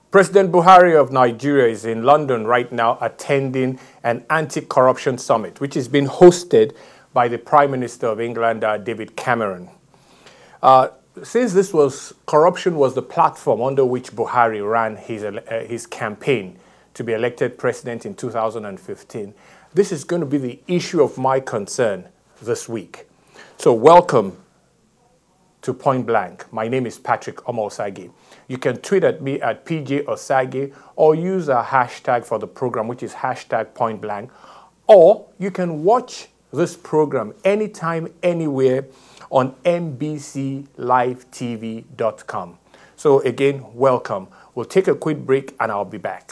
President Buhari of Nigeria is in London right now attending an anti-corruption summit, which is being hosted by the Prime Minister of England, David Cameron. Since corruption was the platform under which Buhari ran his campaign to be elected president in 2015, this is going to be the issue of my concern this week. So welcome to Pointblank. My name is Patrick Omo-Osagie. You can tweet at me at PJ-Osagie or use a hashtag for the program, which is hashtag Pointblank. Or you can watch this program anytime, anywhere on MBCLiveTV.com. So again, welcome. We'll take a quick break and I'll be back.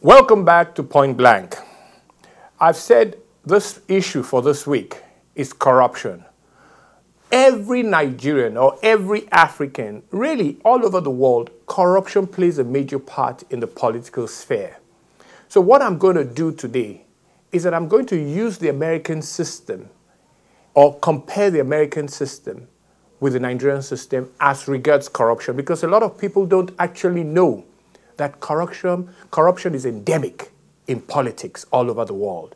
Welcome back to Point Blank. I've said this issue for this week is corruption. Every Nigerian or every African, really all over the world, corruption plays a major part in the political sphere. So what I'm going to do today is that I'm going to use the American system or compare the American system with the Nigerian system as regards corruption, because a lot of people don't actually know that corruption is endemic in politics all over the world.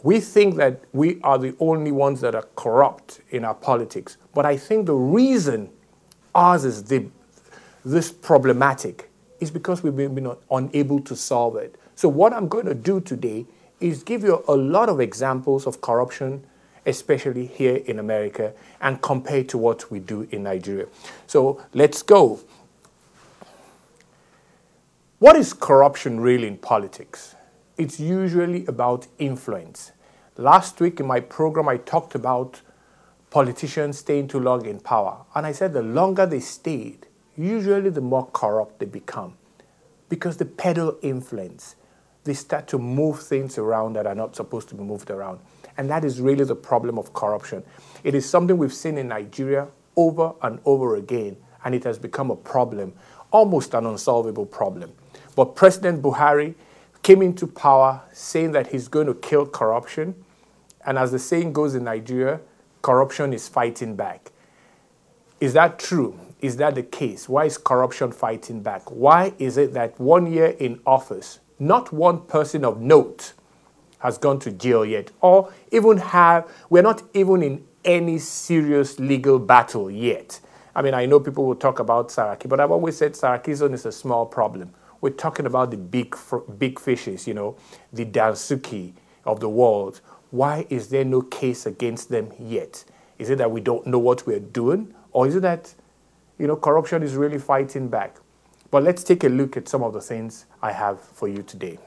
We think that we are the only ones that are corrupt in our politics, but I think the reason ours is this problematic is because we've been unable to solve it. So what I'm going to do today is give you a lot of examples of corruption, especially here in America, and compare to what we do in Nigeria. So let's go. What is corruption really in politics? It's usually about influence. Last week in my program, I talked about politicians staying too long in power. And I said the longer they stayed, usually the more corrupt they become. Because they peddle influence. They start to move things around that are not supposed to be moved around. And that is really the problem of corruption. It is something we've seen in Nigeria over and over again. And it has become a problem, almost an unsolvable problem. But President Buhari came into power saying that he's going to kill corruption. And as the saying goes in Nigeria, corruption is fighting back. Is that true? Is that the case? Why is corruption fighting back? Why is it that 1 year in office, not one person of note has gone to jail yet? Or we're not even in any serious legal battle yet. I mean, I know people will talk about Saraki, but I've always said Saraki's own is a small problem. We're talking about the big fishes, you know, the Dansuki of the world. Why is there no case against them yet? Is it that we don't know what we're doing? Or is it that, you know, corruption is really fighting back? But let's take a look at some of the things I have for you today.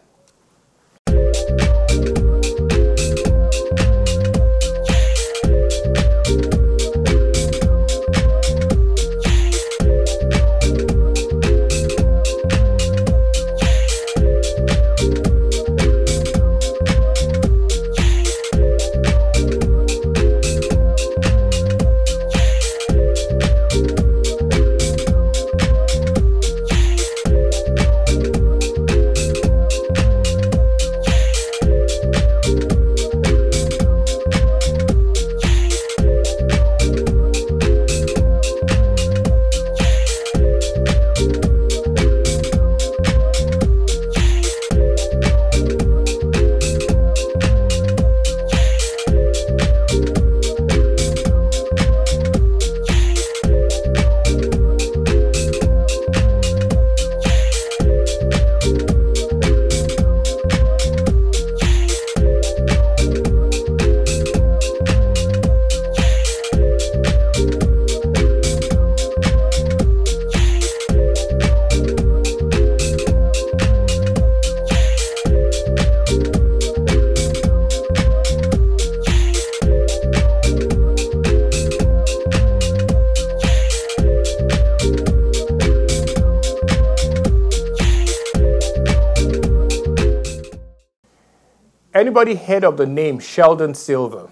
Anybody heard of the name Sheldon Silver?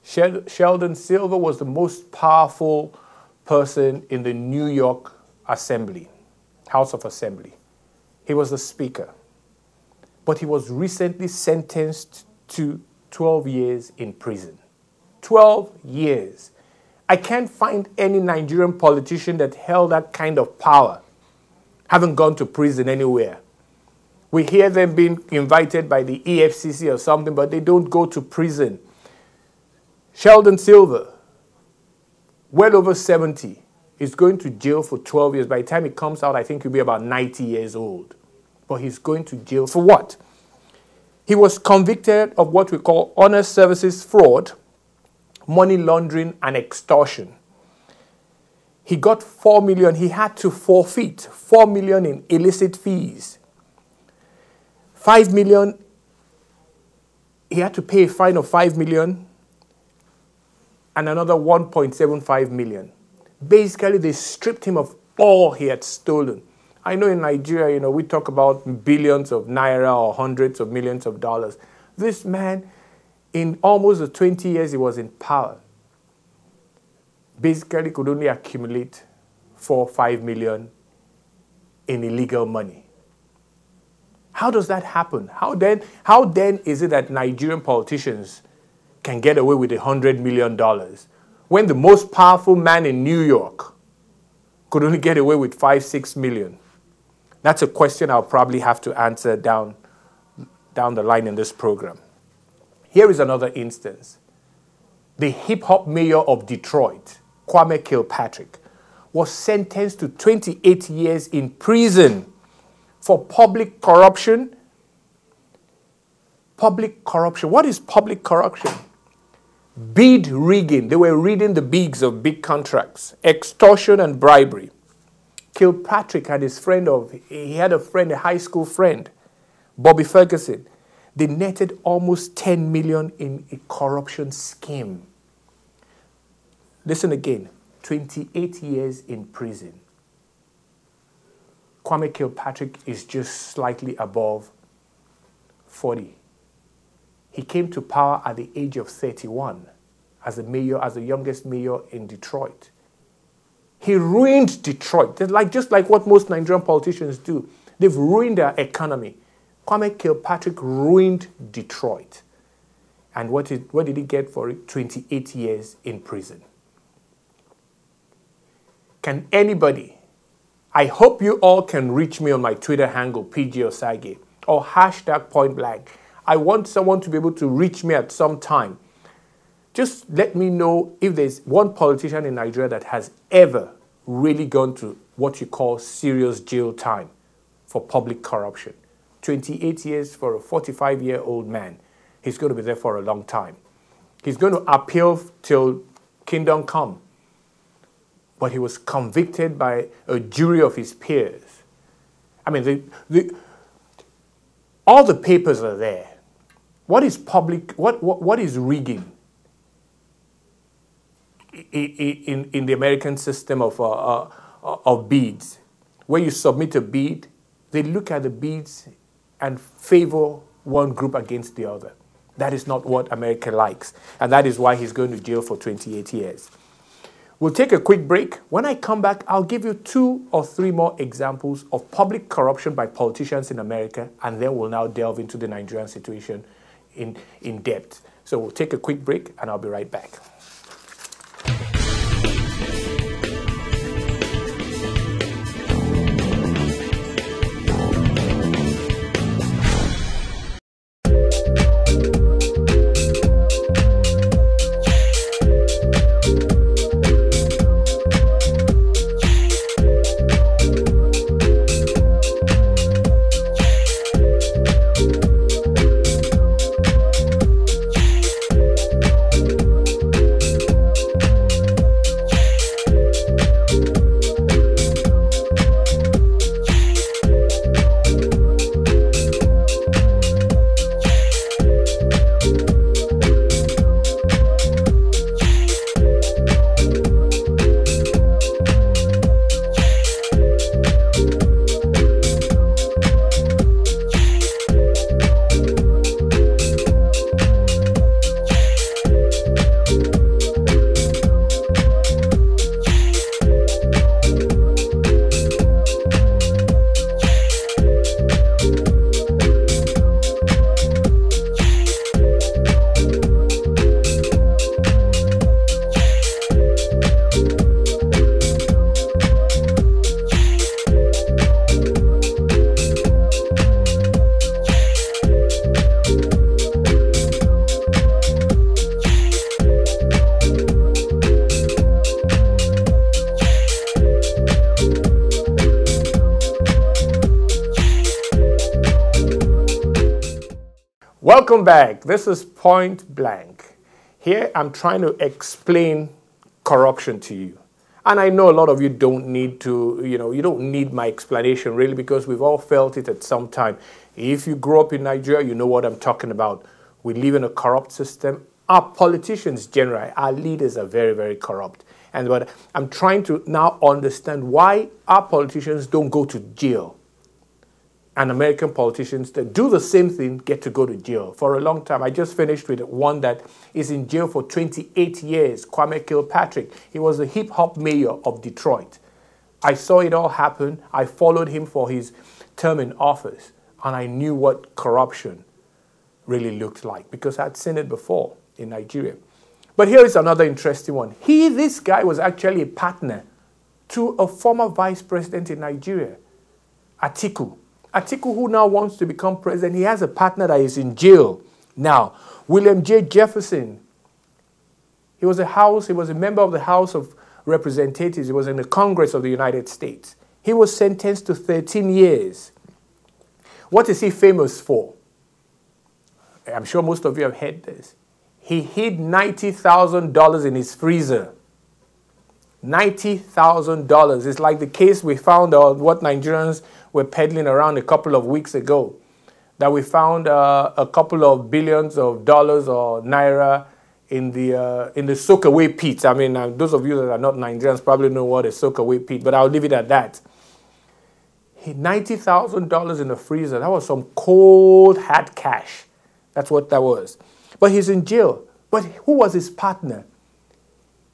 Sheldon Silver was the most powerful person in the New York Assembly, House of Assembly. He was the Speaker. but he was recently sentenced to 12 years in prison. 12 years. I can't find any Nigerian politician that held that kind of power, haven't gone to prison anywhere. We hear them being invited by the EFCC or something, but they don't go to prison. Sheldon Silver, well over 70, is going to jail for 12 years. By the time he comes out, I think he'll be about 90 years old. But he's going to jail for what? He was convicted of what we call honest services fraud, money laundering, and extortion. He got 4 million. He had to forfeit 4 million in illicit fees. 5 million, he had to pay a fine of 5 million and another 1.75 million. Basically, they stripped him of all he had stolen. I know in Nigeria, we talk about billions of naira or hundreds of millions of dollars. This man, in almost the 20 years he was in power, basically could only accumulate 4 or 5 million in illegal money. How does that happen? How then is it that Nigerian politicians can get away with $100 million when the most powerful man in New York could only get away with 5-6 million? That's a question I'll probably have to answer down the line in this program. Here is another instance. The hip-hop mayor of Detroit, Kwame Kilpatrick, was sentenced to 28 years in prison for public corruption. Public corruption. What is public corruption? Bid rigging. They were reading the bids of big contracts. Extortion and bribery. Kilpatrick had a high school friend, Bobby Ferguson. They netted almost 10 million in a corruption scheme. Listen again. 28 years in prison. Kwame Kilpatrick is just slightly above 40. He came to power at the age of 31 as the youngest mayor in Detroit. He ruined Detroit, just like what most Nigerian politicians do. They've ruined their economy. Kwame Kilpatrick ruined Detroit. And what did he get for it? 28 years in prison. Can anybody... I hope you all can reach me on my Twitter handle, PG-Osagie, or hashtag Pointblank. I want someone to be able to reach me at some time. Just let me know if there's one politician in Nigeria that has ever really gone to what you call serious jail time for public corruption. 28 years for a 45-year-old man. He's going to be there for a long time. He's going to appeal till kingdom come. But he was convicted by a jury of his peers. I mean, all the papers are there. What is public? What is rigging in the American system of bids? Where you submit a bid, they look at the bids and favor one group against the other. That is not what America likes, and that is why he's going to jail for 28 years. We'll take a quick break. When I come back, I'll give you 2 or 3 more examples of public corruption by politicians in America, and then we'll now delve into the Nigerian situation in depth. So we'll take a quick break, and I'll be right back. Welcome back. This is Point Blank. Here I'm trying to explain corruption to you. And I know a lot of you don't need to, you don't need my explanation really, because we've all felt it at some time. If you grew up in Nigeria, you know what I'm talking about. We live in a corrupt system. Our politicians generally, our leaders are very, very corrupt. And but I'm trying to now understand why our politicians don't go to jail. And American politicians that do the same thing get to go to jail for a long time. I just finished with one that is in jail for 28 years, Kwame Kilpatrick. He was the hip-hop mayor of Detroit. I saw it all happen. I followed him for his term in office, and I knew what corruption really looked like because I'd seen it before in Nigeria. But here is another interesting one. This guy was actually a partner to a former vice president in Nigeria, Atiku. Atiku, who now wants to become president, he has a partner that is in jail now. William J. Jefferson. He was a member of the House of Representatives. He was in the Congress of the United States. He was sentenced to 13 years. What is he famous for? I'm sure most of you have heard this. He hid $90,000 in his freezer. $90,000. It's like the case we found on what Nigerians were peddling around a couple of weeks ago, that we found a couple of billions of dollars or naira in the soak-away pit. I mean, those of you that are not Nigerians probably know what a soak-away pit, but I'll leave it at that. $90,000 in the freezer. That was some cold, hard cash. That's what that was. But he's in jail. But who was his partner?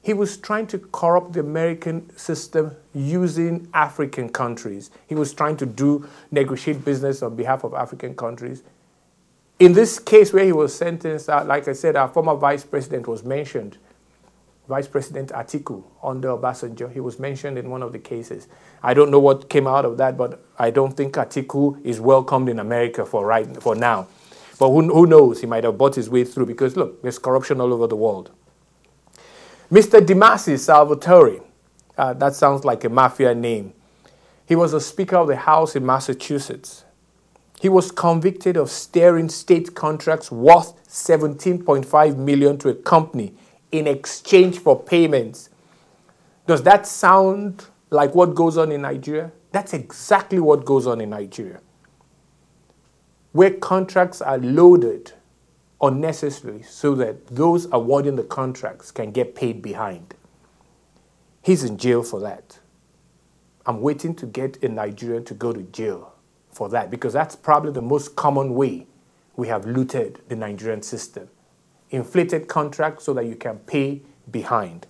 He was trying to corrupt the American system using African countries. He was trying to negotiate business on behalf of African countries. In this case where he was sentenced, like I said, our former vice president was mentioned. Vice President Atiku under Obasanjo. He was mentioned in one of the cases. I don't know what came out of that, but I don't think Atiku is welcomed in America for now. But who knows? He might have bought his way through because, look, there's corruption all over the world. Mr. Dimasi Salvatore, that sounds like a mafia name. He was a Speaker of the House in Massachusetts. He was convicted of steering state contracts worth $17.5 million to a company in exchange for payments. Does that sound like what goes on in Nigeria? That's exactly what goes on in Nigeria, where contracts are loaded unnecessarily so that those awarding the contracts can get paid behind. He's in jail for that. I'm waiting to get a Nigerian to go to jail for that because that's probably the most common way we have looted the Nigerian system. Inflated contracts so that you can pay behind.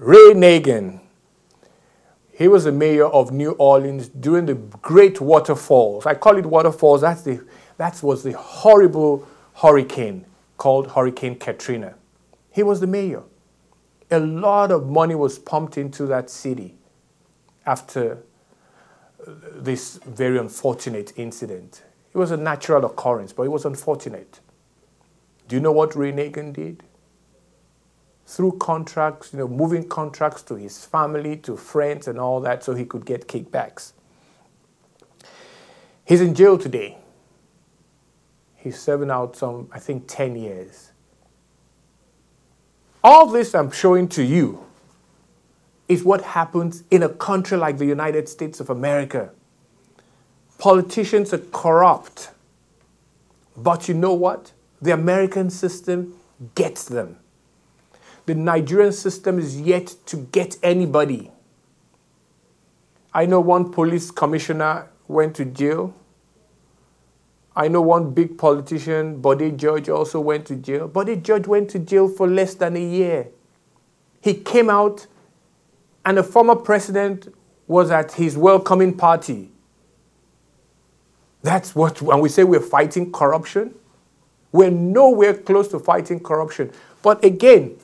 Ray Nagin, he was the mayor of New Orleans during the great waterfalls. I call it waterfalls. That was the horrible hurricane called Hurricane Katrina. He was the mayor. A lot of money was pumped into that city after this very unfortunate incident. It was a natural occurrence, but it was unfortunate. Do you know what Ray Nagin did? Through contracts, moving contracts to his family, to friends and all that so he could get kickbacks. He's in jail today. He's serving out I think 10 years. All this I'm showing to you is what happens in a country like the United States of America. Politicians are corrupt. But you know what? The American system gets them. The Nigerian system is yet to get anybody. I know one police commissioner went to jail. I know one big politician, Bode George, also went to jail. Bode George went to jail for less than a year. He came out, and the former president was at his welcoming party. That's what, when we say we're fighting corruption, we're nowhere close to fighting corruption. But again,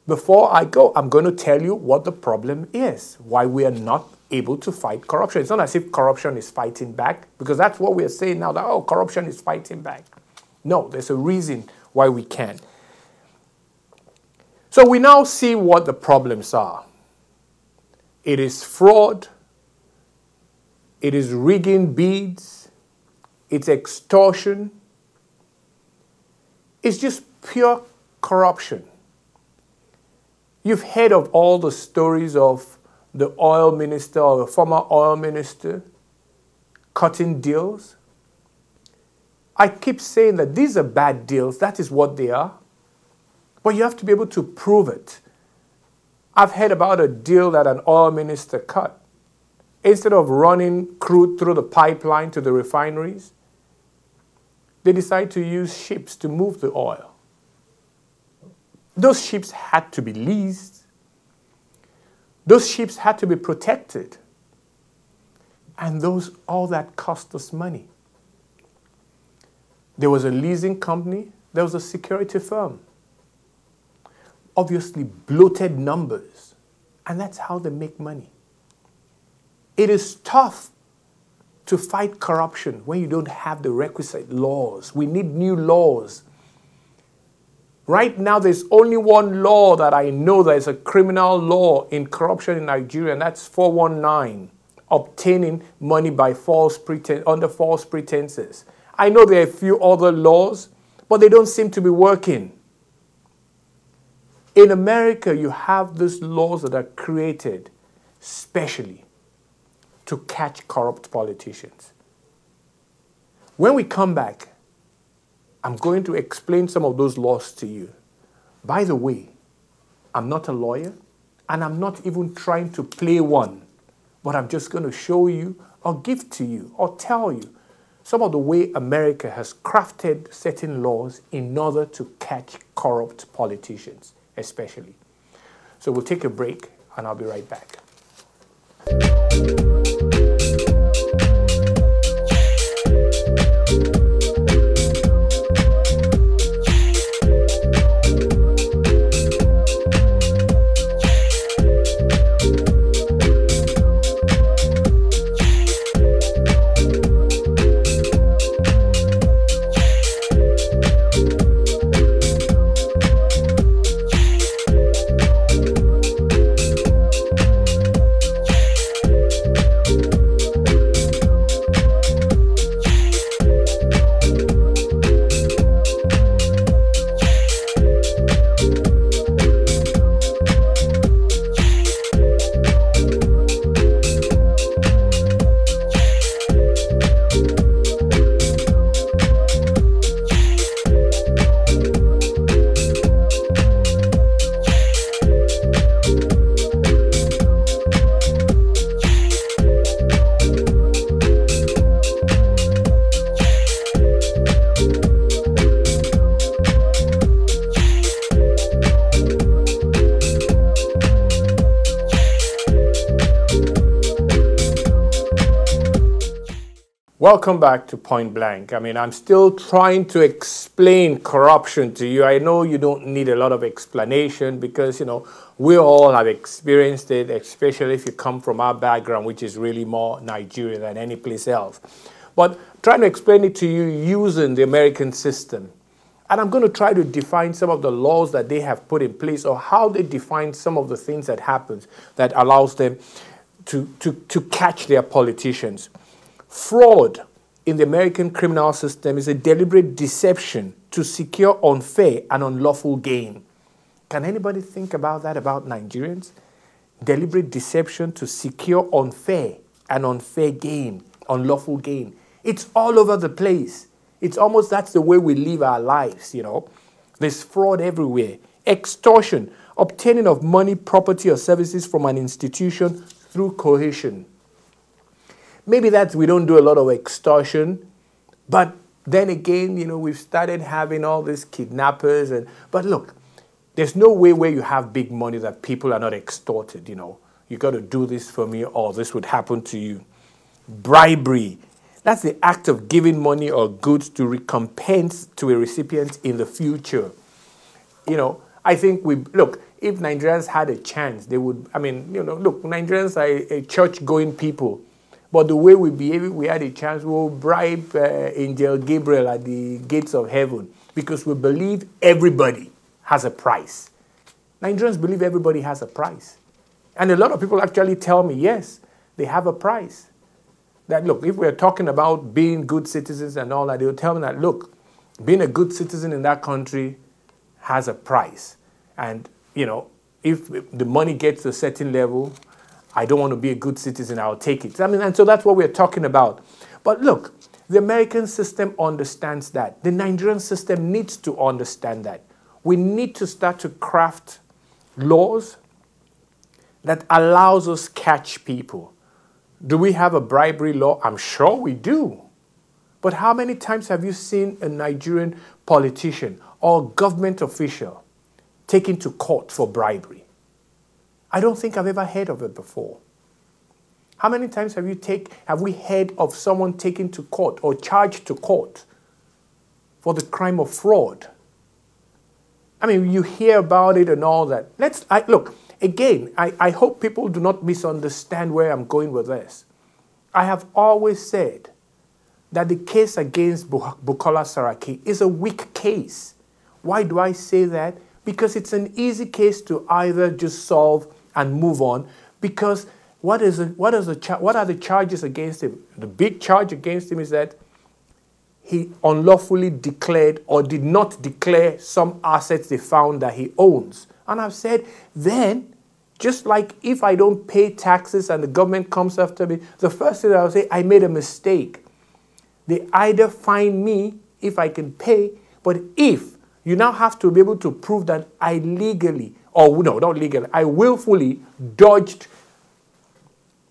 before I go, I'm going to tell you what the problem is, why we are not able to fight corruption. It's not as if corruption is fighting back, because that's what we're saying now, that, oh, corruption is fighting back. No, there's a reason why we can't. So we now see what the problems are. It is fraud. It is rigging bids. It's extortion. It's just pure corruption. You've heard of all the stories of the oil minister or the former oil minister cutting deals. I keep saying that these are bad deals. That is what they are. But you have to be able to prove it. I've heard about a deal that an oil minister cut. Instead of running crude through the pipeline to the refineries, they decide to use ships to move the oil. Those ships had to be leased. Those ships had to be protected. And all that cost us money. There was a leasing company. There was a security firm. Obviously bloated numbers. And that's how they make money. It is tough to fight corruption when you don't have the requisite laws. We need new laws. Right now, there's only one law that I know that is a criminal law in corruption in Nigeria, and that's 419, obtaining money by under false pretenses. I know there are a few other laws, but they don't seem to be working. In America, you have these laws that are created specially to catch corrupt politicians. When we come back, I'm going to explain some of those laws to you. By the way, I'm not a lawyer, and I'm not even trying to play one, but I'm just going to show you or give to you or tell you some of the way America has crafted certain laws in order to catch corrupt politicians, especially. So we'll take a break, and I'll be right back. Welcome back to Pointblank. I'm still trying to explain corruption to you. I know you don't need a lot of explanation because, we all have experienced it, especially if you come from our background, which is really more Nigeria than any place else. But trying to explain it to you using the American system. And I'm going to try to define some of the laws that they have put in place or how they define some of the things that happens that allows them to catch their politicians. Fraud in the American criminal system is a deliberate deception to secure unfair and unlawful gain. Can anybody think about that about Nigerians? Deliberate deception to secure unfair and unfair gain, unlawful gain. It's all over the place. It's almost that's the way we live our lives, There's fraud everywhere. Extortion, obtaining of money, property, or services from an institution through coercion. Maybe we don't do a lot of extortion, but then again, we've started having all these kidnappers. But look, there's no way where you have big money that people are not extorted, You got to do this for me or this would happen to you. Bribery. That's the act of giving money or goods to recompense to a recipient in the future. I think if Nigerians had a chance, they would, Nigerians are a church-going people. But the way we behave, we had a chance, we'll bribe Angel Gabriel at the gates of heaven because we believe everybody has a price. Nigerians believe everybody has a price. And a lot of people actually tell me, yes, they have a price. That, look, if we're talking about being good citizens and all that, they'll tell me that, look, being a good citizen in that country has a price. And, you know, if the money gets to a certain level, I don't want to be a good citizen, I'll take it. I mean, and so that's what we're talking about. But look, the American system understands that. The Nigerian system needs to understand that. We need to start to craft laws that allows us catch people. Do we have a bribery law? I'm sure we do. But how many times have you seen a Nigerian politician or government official taken to court for bribery? I don't think I've ever heard of it before. How many times have we heard of someone taken to court or charged to court for the crime of fraud? I mean, you hear about it and all that. Look, again, I hope people do not misunderstand where I'm going with this. I have always said that the case against Bukola Saraki is a weak case. Why do I say that? Because it's an easy case to either just solve and move on. Because what are the charges against him? The big charge against him is that he unlawfully declared or did not declare some assets they found that he owns. And I've said, then, just like if I don't pay taxes and the government comes after me, the first thing I'll say, I made a mistake. They either fine me if I can pay, but if you now have to be able to prove that I legally, or no, not legally, I willfully dodged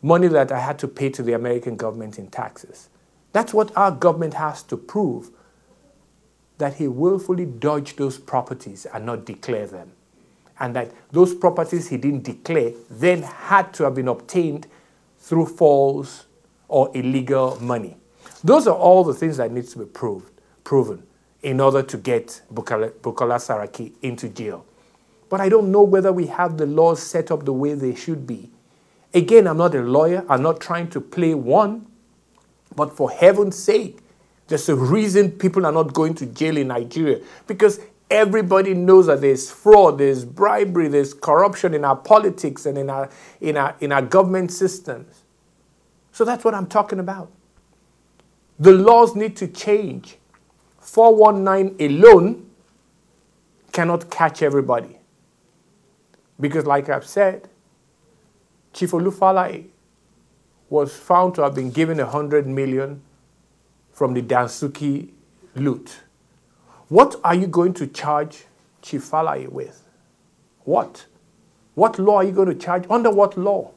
money that I had to pay to the American government in taxes. That's what our government has to prove, that he willfully dodged those properties and not declare them. And that those properties he didn't declare then had to have been obtained through false or illegal money. Those are all the things that need to be proven in order to get Bukola Saraki into jail. But I don't know whether we have the laws set up the way they should be. Again, I'm not a lawyer. I'm not trying to play one. But for heaven's sake, there's a reason people are not going to jail in Nigeria. Because everybody knows that there's fraud, there's bribery, there's corruption in our politics and in our government systems. So that's what I'm talking about. The laws need to change. 419 alone cannot catch everybody. Because like I've said, Chief Olufalaye was found to have been given 100 million from the Dansuki loot. What are you going to charge Chief Falaye with? What? What law are you going to charge? Under what law?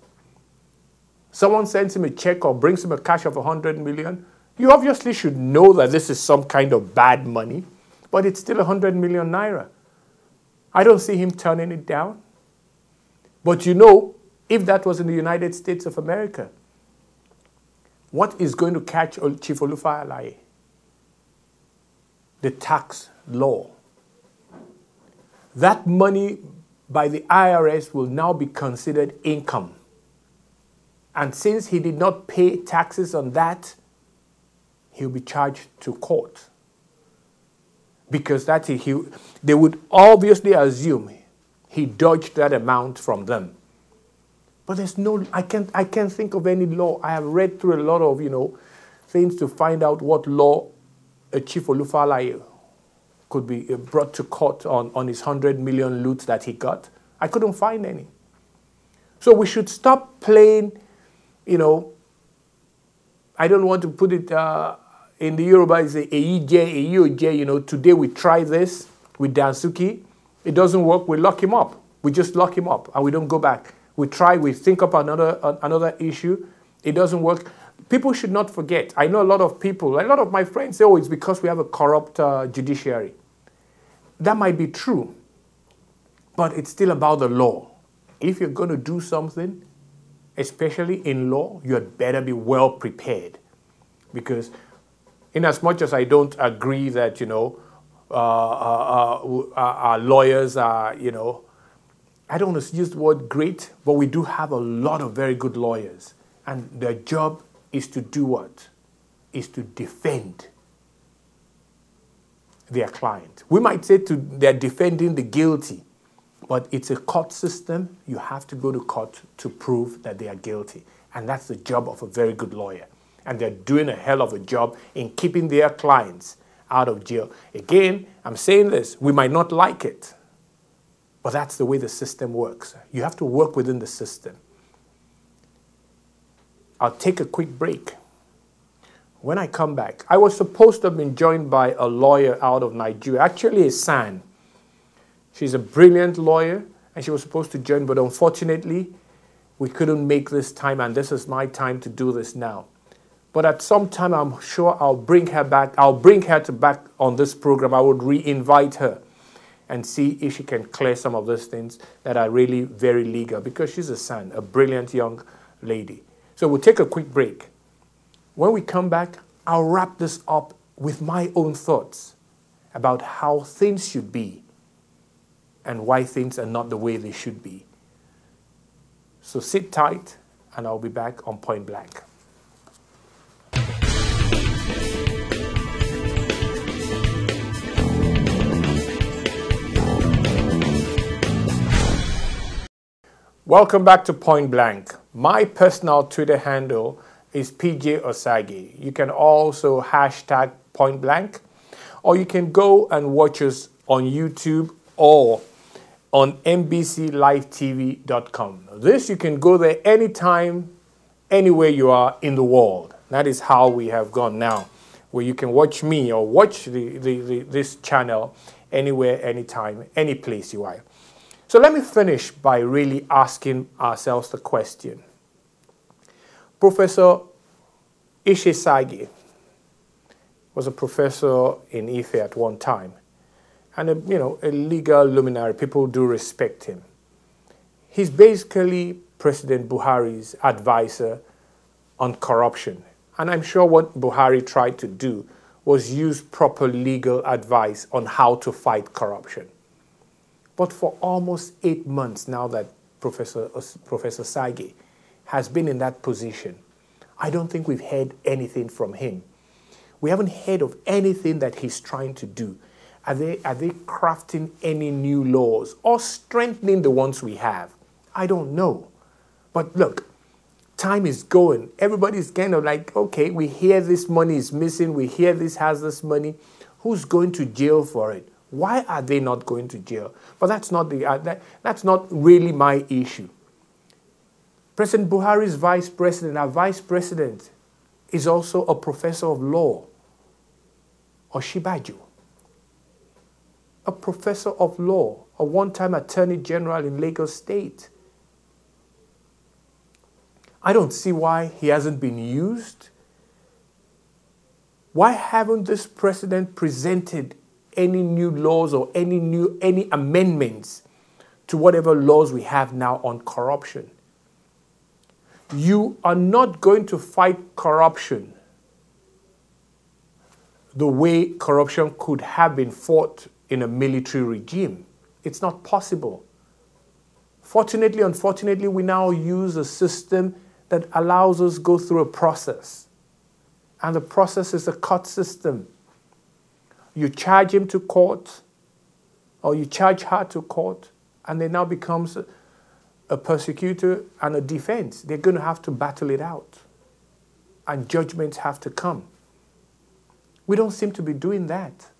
Someone sends him a check or brings him a cash of 100 million. You obviously should know that this is some kind of bad money, but it's still 100 million naira. I don't see him turning it down. But you know, if that was in the United States of America, what is going to catch Chief Olufalaye? The tax law. That money by the IRS will now be considered income. And since he did not pay taxes on that, he'll be charged to court. Because they would obviously assume he dodged that amount from them. But there's no, I can't think of any law. I have read through a lot of, things to find out what law a Chief Olufalaye could be brought to court on his 100 million loot that he got. I couldn't find any. So we should stop playing, I don't want to put it in the Yoruba, it's a EJ, today we try this with Dansuki. It doesn't work, we lock him up. We just lock him up and we don't go back. We try, we think up another issue. It doesn't work. People should not forget. I know a lot of my friends say, oh, it's because we have a corrupt judiciary. That might be true, but it's still about the law. If you're going to do something, especially in law, you had better be well prepared. Because in as much as I don't agree that, our lawyers are, I don't want to use the word great, but we do have a lot of very good lawyers. And their job is to do what? Is to defend their client. We might say they're defending the guilty, But it's a court system. You have to go to court to prove that they are guilty. And that's the job of a very good lawyer. And they're doing a hell of a job in keeping their clients out of jail. Again, I'm saying this, we might not like it, but that's the way the system works. You have to work within the system. I'll take a quick break. When I come back, I was supposed to have been joined by a lawyer out of Nigeria, actually a SAN. She's a brilliant lawyer, and she was supposed to join, but unfortunately, we couldn't make this time, and this is my time to do this now. But at some time, I'm sure I'll bring her back. I'll bring her back on this program. I would re-invite her and see if she can clear some of those things that are really very legal, because she's a SAN, a brilliant young lady. So we'll take a quick break. When we come back, I'll wrap this up with my own thoughts about how things should be and why things are not the way they should be. So sit tight, and I'll be back on Point Blank. Welcome back to Point Blank. My personal Twitter handle is PJ Osagie. You can also hashtag Point Blank, or you can go and watch us on YouTube or on MBCLiveTV.com. This, you can go there anytime, anywhere you are in the world. That is how we have gone now, where you can watch me or watch this channel anywhere, anytime, any place you are. So let me finish by really asking ourselves the question. Professor Omo-Osagie was a professor in Ife at one time, and a legal luminary. People do respect him. He's basically President Buhari's advisor on corruption. And I'm sure what Buhari tried to do was use proper legal advice on how to fight corruption. But for almost 8 months now that Professor Osagie has been in that position, I don't think we've heard anything from him. We haven't heard of anything that he's trying to do. Are they crafting any new laws or strengthening the ones we have? I don't know. But look, time is going. Everybody's kind of like, okay, we hear this money is missing. We hear this has this money. Who's going to jail for it? Why are they not going to jail? But that's not really my issue. President Buhari's vice president, our vice president, is also a professor of law, Osinbajo. A professor of law, a one-time attorney general in Lagos State. I don't see why he hasn't been used. Why haven't this president presented any new laws or any amendments to whatever laws we have now on corruption? You are not going to fight corruption the way corruption could have been fought in a military regime. It's not possible. Fortunately, unfortunately, we now use a system that allows us to go through a process. And the process is a court system. You charge him to court, or you charge her to court, and there now becomes a prosecutor and a defense. They're going to have to battle it out. And judgments have to come. We don't seem to be doing that.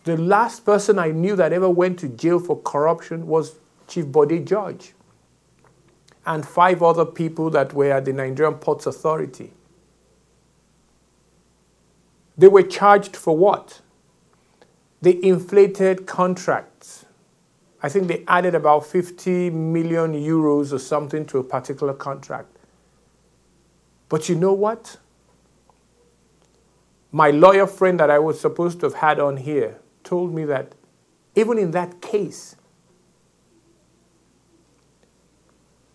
The last person I knew that ever went to jail for corruption was Chief Bode George and 5 other people that were at the Nigerian Ports Authority. They were charged for what? They inflated contracts. I think they added about 50 million euros or something to a particular contract. But you know what? My lawyer friend that I was supposed to have had on here told me that even in that case,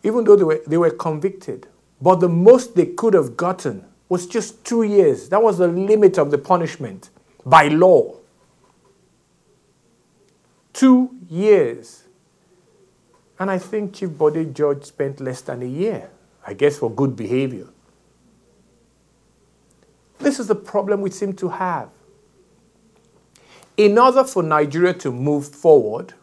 even though they were convicted, but the most they could have gotten was just 2 years. That was the limit of the punishment by law. 2 years. And I think Chief Bode George spent less than a year, I guess, for good behavior. This is the problem we seem to have. In order for Nigeria to move forward,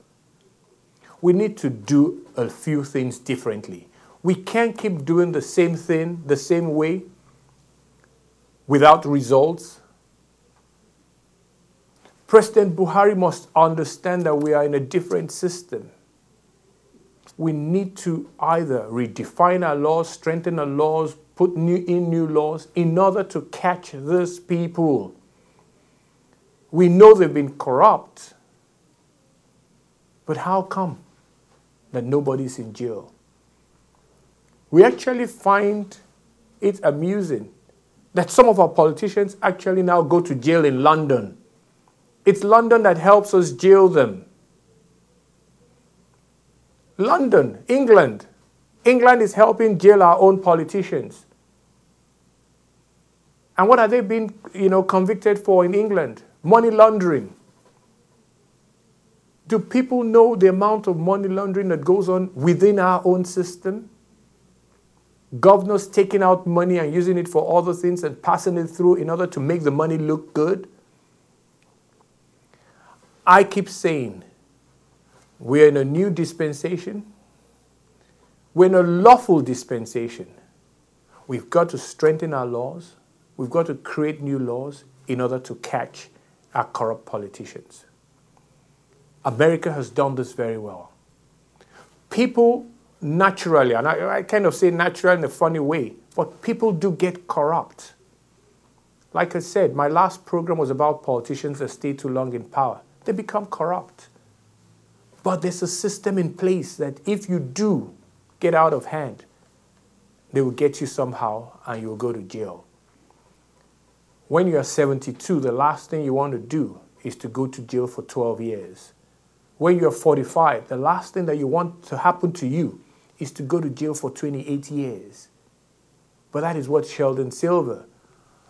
we need to do a few things differently. We can't keep doing the same thing the same way without results. President Buhari must understand that we are in a different system. We need to either redefine our laws, strengthen our laws, put in new laws in order to catch these people. We know they've been corrupt, but how come that nobody's in jail? We actually find it amusing that some of our politicians actually now go to jail in London. It's London that helps us jail them. London, England. England is helping jail our own politicians. And what are they being, convicted for in England? Money laundering. Do people know the amount of money laundering that goes on within our own system? Governors taking out money and using it for other things and passing it through in order to make the money look good. I keep saying, we're in a new dispensation. We're in a lawful dispensation. We've got to strengthen our laws. We've got to create new laws in order to catch our corrupt politicians. America has done this very well. People naturally, and I kind of say natural in a funny way, but people do get corrupt. Like I said, my last program was about politicians that stay too long in power. They become corrupt. But there's a system in place that if you do get out of hand, they will get you somehow and you will go to jail. When you are 72, the last thing you want to do is to go to jail for 12 years. When you're 45, the last thing that you want to happen to you is to go to jail for 28 years. But that is what Sheldon Silver,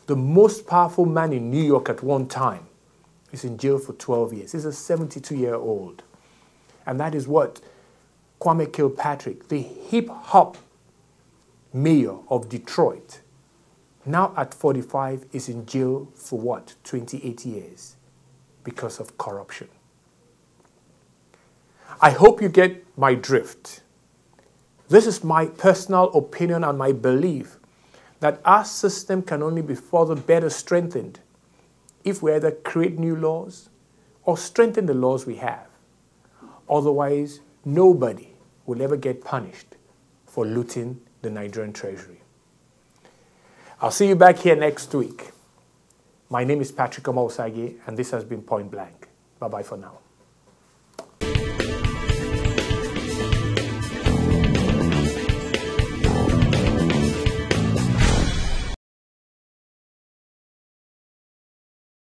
the most powerful man in New York at one time, is in jail for 12 years. He's a 72-year-old. And that is what Kwame Kilpatrick, the hip-hop mayor of Detroit, now at 45 is in jail for what? 28 years because of corruption. I hope you get my drift. This is my personal opinion and my belief that our system can only be further better strengthened if we either create new laws or strengthen the laws we have. Otherwise, nobody will ever get punished for looting the Nigerian treasury. I'll see you back here next week. My name is Patrick Omo-Osagie, and this has been Point Blank. Bye-bye for now.